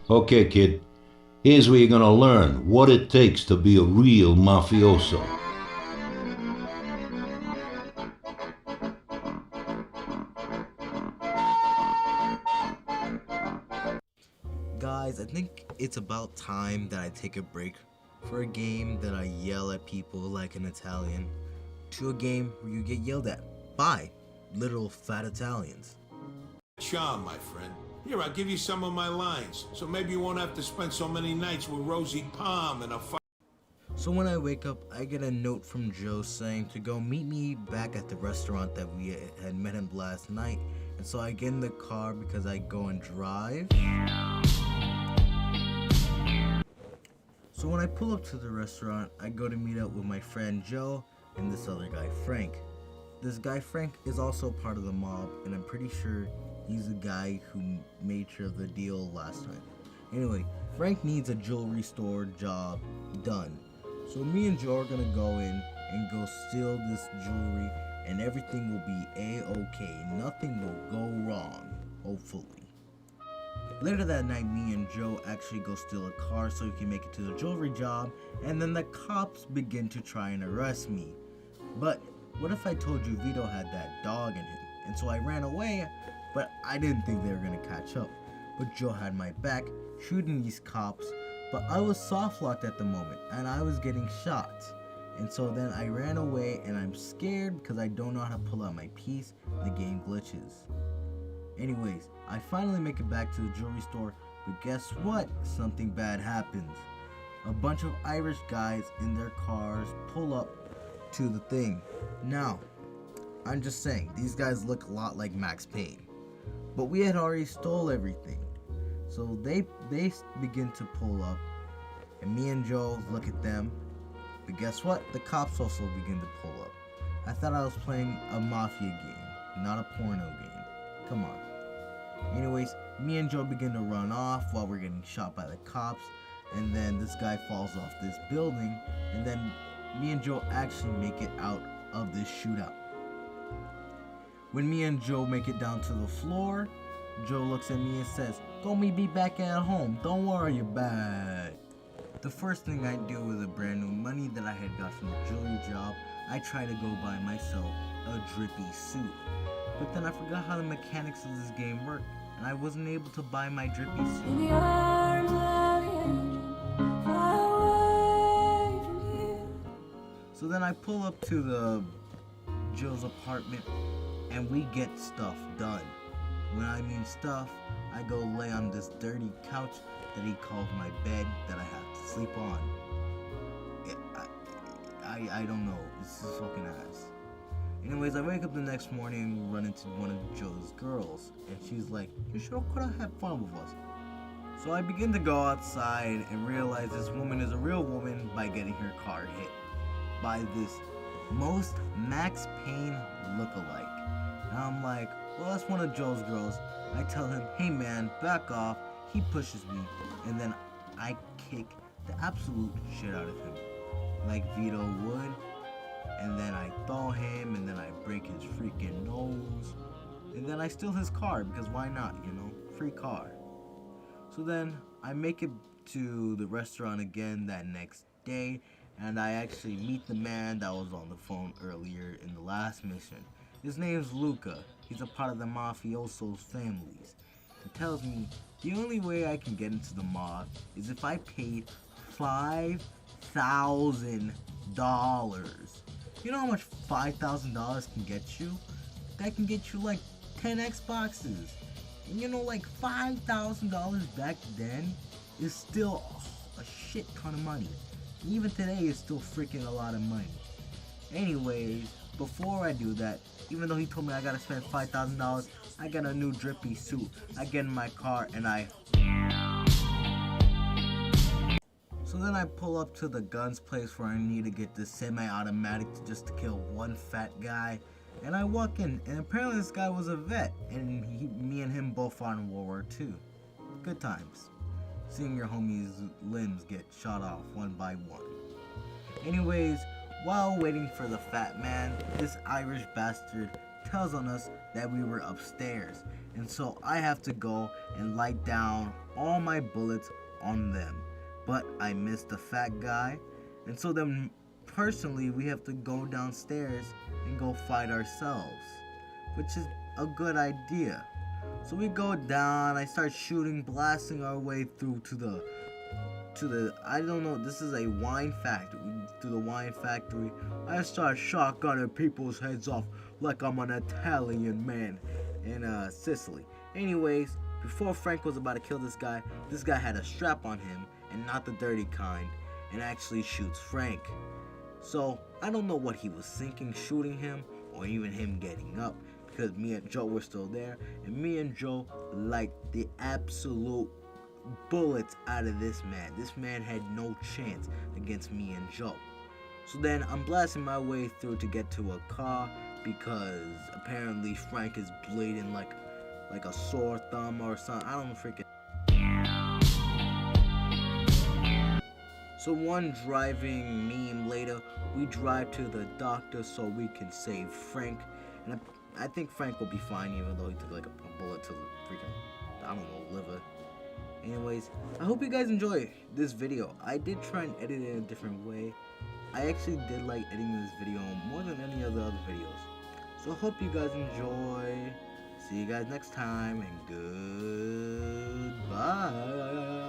Okay, kid, here's where you're gonna learn what it takes to be a real mafioso. Guys, I think it's about time that I take a break for a game that I yell at people like an Italian to a game where you get yelled at by literal fat Italians. Charm, my friend. Here, I'll give you some of my lines, so maybe you won't have to spend so many nights with Rosie Palm and a So when I wake up, I get a note from Joe saying to go meet me back at the restaurant that we had met him last night. And so I get in the car because I go and drive. So when I pull up to the restaurant, I go to meet up with my friend Joe and this other guy, Frank. This guy, Frank, is also part of the mob, and I'm pretty sure he's the guy who made sure of the deal last time. Anyway, Frank needs a jewelry store job done. So me and Joe are gonna go in and go steal this jewelry, and everything will be a-okay. Nothing will go wrong, hopefully. Later that night, me and Joe actually go steal a car so we can make it to the jewelry job, and then the cops begin to try and arrest me. But what if I told you Vito had that dog in him? And so I ran away, but I didn't think they were gonna catch up. But Joe had my back, shooting these cops, but I was soft locked at the moment, and I was getting shot. And so then I ran away, and I'm scared because I don't know how to pull out my piece, the game glitches. Anyways, I finally make it back to the jewelry store, but guess what? Something bad happens. A bunch of Irish guys in their cars pull up to the thing. Now, I'm just saying, these guys look a lot like Max Payne. But we had already stole everything. So they begin to pull up, and me and Joe look at them. But guess what? The cops also begin to pull up. I thought I was playing a mafia game, not a porno game. Come on. Anyways, me and Joe begin to run off while we're getting shot by the cops, and then this guy falls off this building, and then me and Joe actually make it out of this shootout. When me and Joe make it down to the floor, Joe looks at me and says, "Go meet me back at home, don't worry about it." The first thing I do with the brand new money that I had got from the jewelry job, I try to go buy myself a drippy suit. But then I forgot how the mechanics of this game work, and I wasn't able to buy my drippy suit. In the arms of the angel, far away from here. So then I pull up to the Joe's apartment, and we get stuff done. When I mean stuff, I go lay on this dirty couch that he calls my bed that I have to sleep on. I don't know. This is fucking ass. Anyways, I wake up the next morning and run into one of Joe's girls, and she's like, "You sure could have had fun with us." So I begin to go outside and realize this woman is a real woman by getting her car hit by this most Max Payne lookalike. And I'm like, well, that's one of Joe's girls. I tell him, "Hey man, back off." He pushes me, and then I kick the absolute shit out of him, like Vito would. And then I thaw him, and then I break his freaking nose. And then I steal his car, because why not, you know? Free car. So then I make it to the restaurant again that next day, and I actually meet the man that was on the phone earlier in the last mission. His name's Luca. He's a part of the mafioso's families. He tells me the only way I can get into the mob is if I paid $5,000. You know how much $5,000 can get you? That can get you like 10 Xboxes. And you know, like $5,000 back then is still a shit ton of money. Even today, it's still freaking a lot of money. Anyways, before I do that, even though he told me I gotta spend $5,000, I got a new drippy suit. I get in my car and So then I pull up to the guns place where I need to get this semi-automatic just to kill one fat guy. And I walk in, and apparently this guy was a vet, and me and him both fought in World War II. Good times. Seeing your homies' limbs get shot off one by one. Anyways, while waiting for the fat man, this Irish bastard tells on us that we were upstairs. and so I have to go and light down all my bullets on them. But I missed the fat guy, and so then personally we have to go downstairs and go fight ourselves, which is a good idea. So we go down, I start shooting, blasting our way through to the I don't know, this is a wine factory. Through the wine factory, I start shotgunning people's heads off like I'm an Italian man in Sicily. Anyways, before Frank was about to kill this guy had a strap on him, and not the dirty kind, and actually shoots Frank. So I don't know what he was thinking shooting him, or even him getting up, because me and Joe were still there, and me and Joe liked the absolute bullets out of this man. This man had no chance against me and Joe. So then I'm blasting my way through to get to a car, because apparently Frank is bleeding like a sore thumb or something. I don't freaking. So one driving meme later, we drive to the doctor so we can save Frank, and I think Frank will be fine, even though he took like a bullet to the freaking, I don't know, liver. Anyways, I hope you guys enjoy this video. I did try and edit it in a different way. I actually did like editing this video more than any of the other videos. So I hope you guys enjoy. See you guys next time, and goodbye.